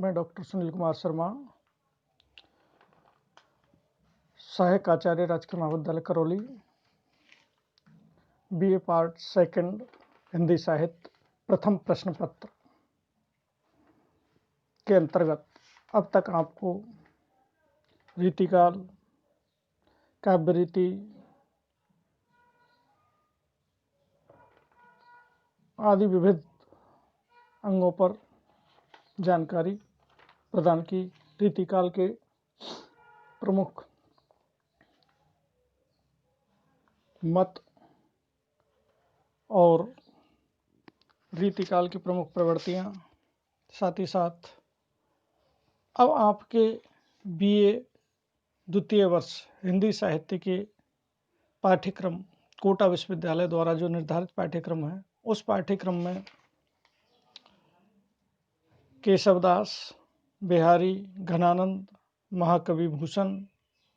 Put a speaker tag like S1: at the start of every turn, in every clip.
S1: मैं डॉक्टर सुनील कुमार शर्मा, सहायक आचार्य राजकीय महाविद्यालय Karauli, BA part second Hindi साहित्य, प्रथम प्रश्न पत्र के अंतर्गत अब तक आपको रीतिकाल, काव्य रीति आदि विविध अंगों पर जानकारी प्रदान की। रीतिकाल के प्रमुख मत और रीतिकाल की प्रमुख प्रवृत्तियाँ, साथ ही साथ अब आपके बीए द्वितीय वर्ष हिंदी साहित्य के पाठ्यक्रम कोटा विश्वविद्यालय द्वारा जो निर्धारित पाठ्यक्रम है, उस पाठ्यक्रम में केशवदास, बिहारी, घनानंद, महाकवि भूषण,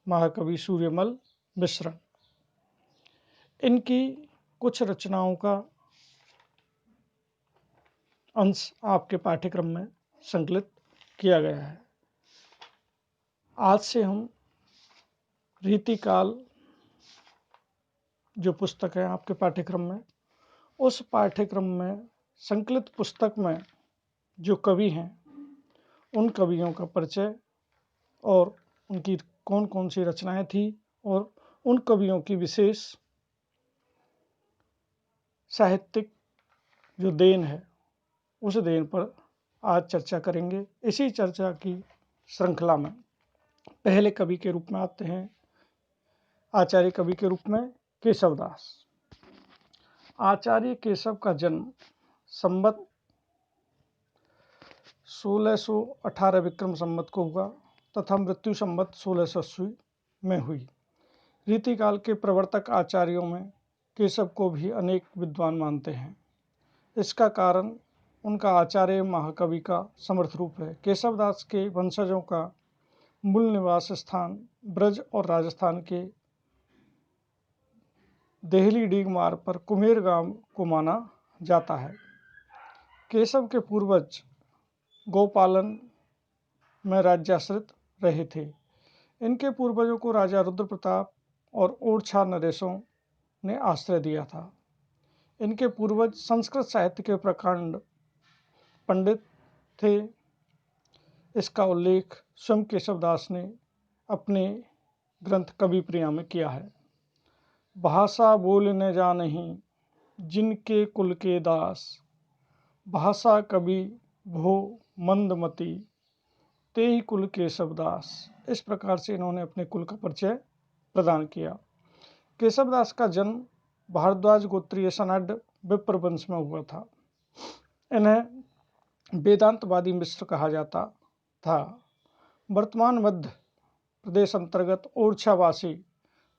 S1: महाकवि सूर्यमल मिश्र, इनकी कुछ रचनाओं का अंश आपके पाठ्यक्रम में संकलित किया गया है। आज से हम रीतिकाल जो पुस्तक है आपके पाठ्यक्रम में, उस पाठ्यक्रम में संकलित पुस्तक में जो कवि हैं, उन कवियों का परिचय और उनकी कौन कौन सी रचनाएं थी और उन कवियों की विशेष साहित्यिक जो देन है, उस देन पर आज चर्चा करेंगे। इसी चर्चा की श्रृंखला में पहले कवि के रूप में आते हैं आचार्य कवि के रूप में केशवदास। आचार्य केशव का जन्म संवत 1618 विक्रम संवत को हुआ तथा मृत्यु संवत 1680 में हुई। रीतिकाल के प्रवर्तक आचार्यों में केशव को भी अनेक विद्वान मानते हैं। इसका कारण उनका आचार्य महाकवि का समर्थ रूप है। केशवदास के वंशजों का मूल निवास स्थान ब्रज और राजस्थान के देहली डीग मार्ग पर कुमेर गांव को माना जाता है। केशव के पूर्वज गौपालन में राज्याश्रित रहे थे। इनके पूर्वजों को राजा रुद्र प्रताप और ओरछा नरेशों ने आश्रय दिया था। इनके पूर्वज संस्कृत साहित्य के प्रकांड पंडित थे। इसका उल्लेख स्वयं केशवदास ने अपने ग्रंथ कवि प्रिया में किया है। भाषा बोलने जानहीं जिनके कुल के दास, भाषा कवि भो मंदमती ते ही कुल केशवदास। इस प्रकार से इन्होंने अपने कुल का परिचय प्रदान किया। केशवदास का जन्म भारद्वाज गोत्रीय सनाढ़ विप्र वंश में हुआ था। इन्हें वेदांतवादी मिश्र कहा जाता था। वर्तमान मध्य प्रदेश अंतर्गत ओरछावासी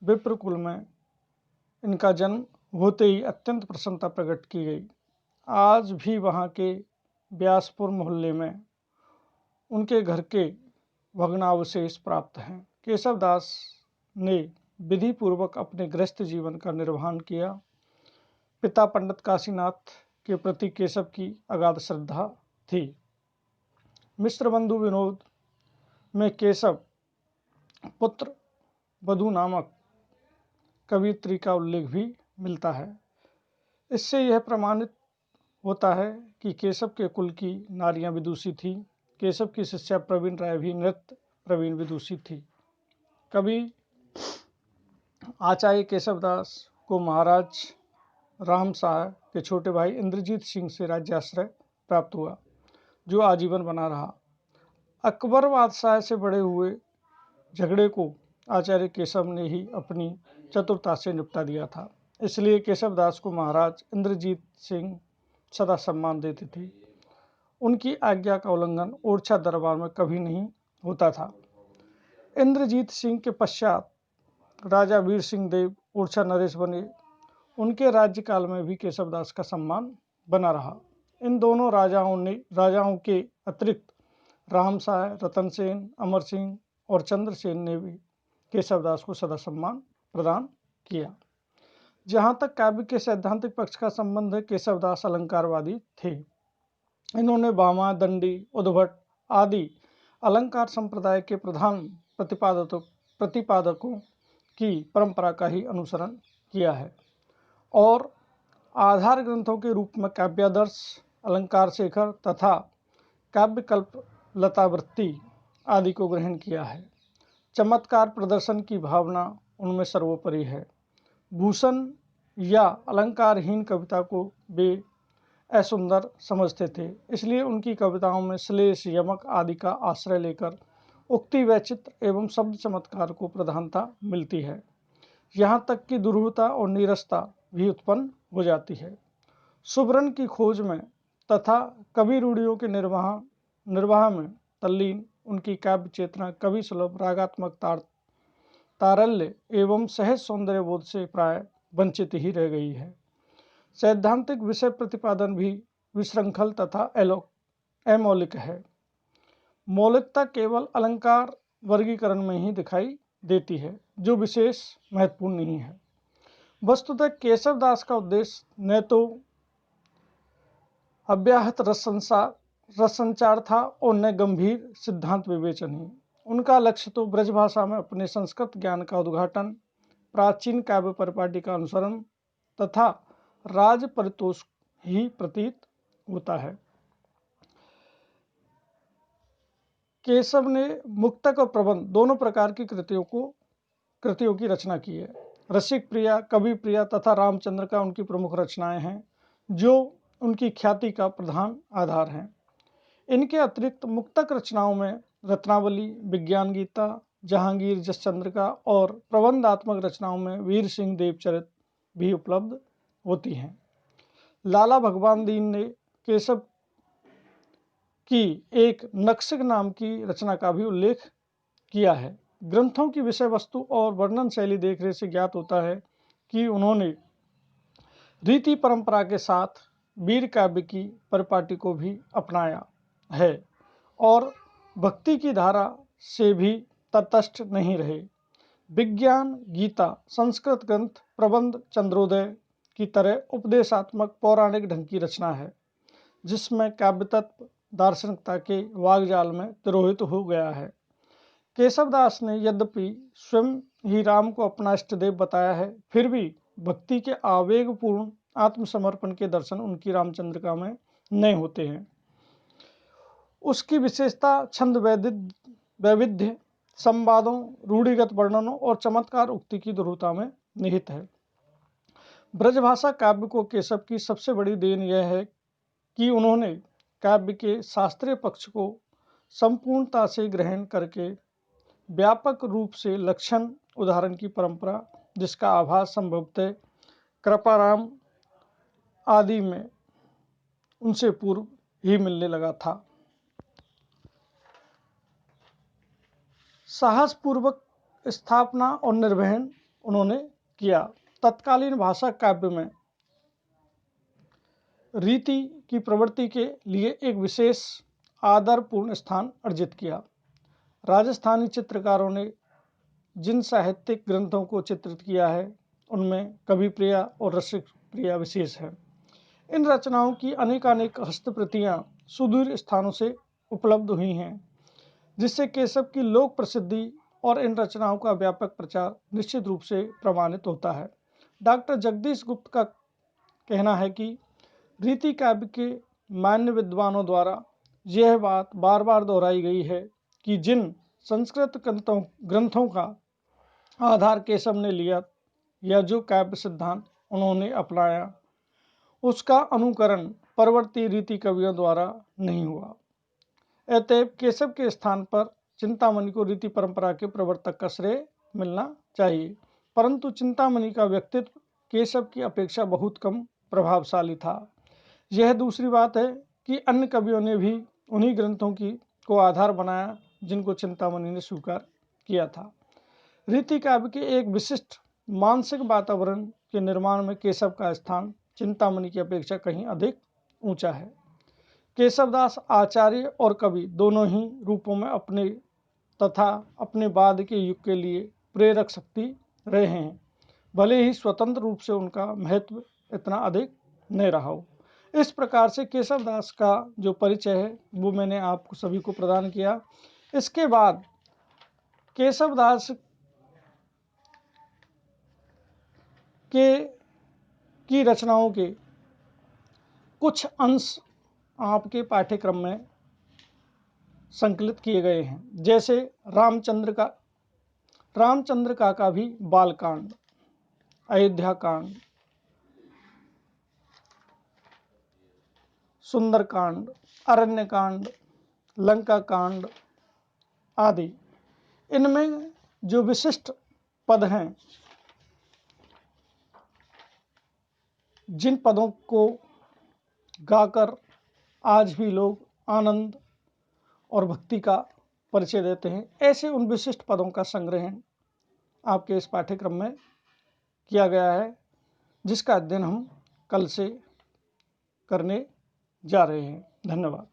S1: विप्र कुल में इनका जन्म होते ही अत्यंत प्रसन्नता प्रकट की गई। आज भी वहाँ के व्यासपुर मोहल्ले में उनके घर के भग्नावशेष प्राप्त हैं। केशवदास ने विधि पूर्वक अपने गृहस्थ जीवन का निर्वहन किया। पिता पंडित काशीनाथ के प्रति केशव की अगाध श्रद्धा थी। मिश्र बंधु विनोद में केशव पुत्र वधु नामक कवियत्री का उल्लेख भी मिलता है। इससे यह प्रमाणित होता है कि केशव के कुल की नारियां विदुषी थी। केशव की शिष्या प्रवीण राय भी नृत्य प्रवीण विदुषी थी। कवि आचार्य केशवदास को महाराज राम शाह के छोटे भाई इंद्रजीत सिंह से राज्याश्रय प्राप्त हुआ, जो आजीवन बना रहा। अकबर बादशाह से बड़े हुए झगड़े को आचार्य केशव ने ही अपनी चतुरता से निपटा दिया था। इसलिए केशवदास को महाराज इंद्रजीत सिंह सदा सम्मान देते थे। उनकी आज्ञा का उल्लंघन ओरछा दरबार में कभी नहीं होता था। इंद्रजीत सिंह के पश्चात राजा वीर सिंह देव ओरछा नरेश बने। उनके राज्यकाल में भी केशवदास का सम्मान बना रहा। इन दोनों राजाओं के अतिरिक्त राम शाह, रतन सेन, अमर सिंह और चंद्रसेन ने भी केशवदास को सदा सम्मान प्रदान किया। जहाँ तक काव्य के सैद्धांतिक पक्ष का संबंध है, केशवदास अलंकारवादी थे। इन्होंने भामा, दंडी, उद्भट आदि अलंकार संप्रदाय के प्रधान प्रतिपादकों की परंपरा का ही अनुसरण किया है और आधार ग्रंथों के रूप में काव्यादर्श, अलंकार शेखर तथा काव्यकल्प, लतावृत्ति आदि को ग्रहण किया है। चमत्कार प्रदर्शन की भावना उनमें सर्वोपरि है। भूषण या अलंकारहीन कविता को वे असुंदर समझते थे, इसलिए उनकी कविताओं में श्लेष, यमक आदि का आश्रय लेकर उक्ति, वैचित्र एवं शब्द चमत्कार को प्रधानता मिलती है। यहाँ तक कि दुरूहता और नीरसता भी उत्पन्न हो जाती है। सुभ्रन की खोज में तथा कवि रूढ़ियों के निर्वाह में तल्लीन उनकी काव्य चेतना कवि सुलभ रागात्मक तारल्य एवं सहज सौंदर्य बोध से प्राय वंचित ही रह गई है। सैद्धांतिक विषय प्रतिपादन भी विशृंखल तथा अमौलिक है। मौलिकता केवल अलंकार वर्गीकरण में ही दिखाई देती है, जो विशेष महत्वपूर्ण नहीं है। वस्तुतः केशव दास का उद्देश्य न तो अव्याहत रस संचार था और न गंभीर सिद्धांत विवेचन ही। उनका लक्ष्य तो ब्रजभाषा में अपने संस्कृत ज्ञान का उद्घाटन, प्राचीन काव्य परिपाटी का अनुसरण तथा राज परितोष ही प्रतीत होता है। केशव ने मुक्तक और प्रबंध दोनों प्रकार की कृतियों की रचना की है। रसिक प्रिया, कवि प्रिया तथा रामचंद्र का उनकी प्रमुख रचनाएं हैं, जो उनकी ख्याति का प्रधान आधार हैं। इनके अतिरिक्त मुक्तक रचनाओं में रत्नावली, विज्ञान गीता, जहांगीर जसचंद्रिका और प्रबंधात्मक रचनाओं में वीर सिंह देवचरित भी उपलब्ध होती हैं। लाला भगवान दीन ने केशव की एक नक्शक नाम की रचना का भी उल्लेख किया है। ग्रंथों की विषय वस्तु और वर्णन शैली देखने से ज्ञात होता है कि उन्होंने रीति परंपरा के साथ वीर काव्य की परिपाटी को भी अपनाया है और भक्ति की धारा से भी तटस्थ नहीं रहे। विज्ञान गीता संस्कृत ग्रंथ प्रबंध चंद्रोदय की तरह उपदेशात्मक पौराणिक ढंग की रचना है, जिसमें काव्य तत्व दार्शनिकता के वागजाल में तिरोहित हो गया है। केशवदास ने यद्यपि स्वयं ही राम को अपना इष्टदेव बताया है, फिर भी भक्ति के आवेगपूर्ण आत्मसमर्पण के दर्शन उनकी रामचंद्रिका में नहीं होते हैं। उसकी विशेषता छंद वैविध्य, संवादों, रूढ़िगत वर्णनों और चमत्कार उक्ति की दुरूहता में निहित है। ब्रजभाषा काव्य को केशव की सबसे बड़ी देन यह है कि उन्होंने काव्य के शास्त्रीय पक्ष को संपूर्णता से ग्रहण करके व्यापक रूप से लक्षण उदाहरण की परंपरा, जिसका आभास संभवतः कृपाराम आदि में उनसे पूर्व ही मिलने लगा था। साहसपूर्वक स्थापना और निर्वहन उन्होंने किया। तत्कालीन भाषा काव्य में रीति की प्रवृत्ति के लिए एक विशेष आदरपूर्ण स्थान अर्जित किया। राजस्थानी चित्रकारों ने जिन साहित्यिक ग्रंथों को चित्रित किया है, उनमें कवि प्रिया और रसिक प्रिया विशेष है। इन रचनाओं की अनेकानेक हस्तप्रतियां सुदूर स्थानों से उपलब्ध हुई हैं, जिससे केशव की लोक प्रसिद्धि और इन रचनाओं का व्यापक प्रचार निश्चित रूप से प्रमाणित होता है। डॉक्टर जगदीश गुप्त का कहना है कि रीति काव्य के मान्य विद्वानों द्वारा यह बात बार बार दोहराई गई है कि जिन संस्कृत ग्रंथों का आधार केशव ने लिया या जो काव्य सिद्धांत उन्होंने अपनाया, उसका अनुकरण परवर्ती रीति कवियों द्वारा नहीं हुआ। अतएव केशव के स्थान पर चिंतामणि को रीति परंपरा के प्रवर्तक का श्रेय मिलना चाहिए, परंतु चिंतामणि का व्यक्तित्व केशव की अपेक्षा बहुत कम प्रभावशाली था। यह दूसरी बात है कि अन्य कवियों ने भी उन्हीं ग्रंथों को आधार बनाया जिनको चिंतामणि ने स्वीकार किया था। रीति काव्य के एक विशिष्ट मानसिक वातावरण के निर्माण में केशव का स्थान चिंतामणि की अपेक्षा कहीं अधिक ऊंचा है। केशवदास आचार्य और कवि दोनों ही रूपों में अपने तथा अपने बाद के युग के लिए प्रेरक शक्ति रहे हैं, भले ही स्वतंत्र रूप से उनका महत्व इतना अधिक नहीं रहा हो। इस प्रकार से केशवदास का जो परिचय है वो मैंने आपको सभी को प्रदान किया। इसके बाद केशवदास की रचनाओं के कुछ अंश आपके पाठ्यक्रम में संकलित किए गए हैं, जैसे रामचंद्र का भी बालकांड, अयोध्या कांड, सुंदरकांड, अरण्य कांड, लंका कांड आदि। इनमें जो विशिष्ट पद हैं, जिन पदों को गाकर आज भी लोग आनंद और भक्ति का परिचय देते हैं, ऐसे उन विशिष्ट पदों का संग्रह आपके इस पाठ्यक्रम में किया गया है, जिसका अध्ययन हम कल से करने जा रहे हैं। धन्यवाद।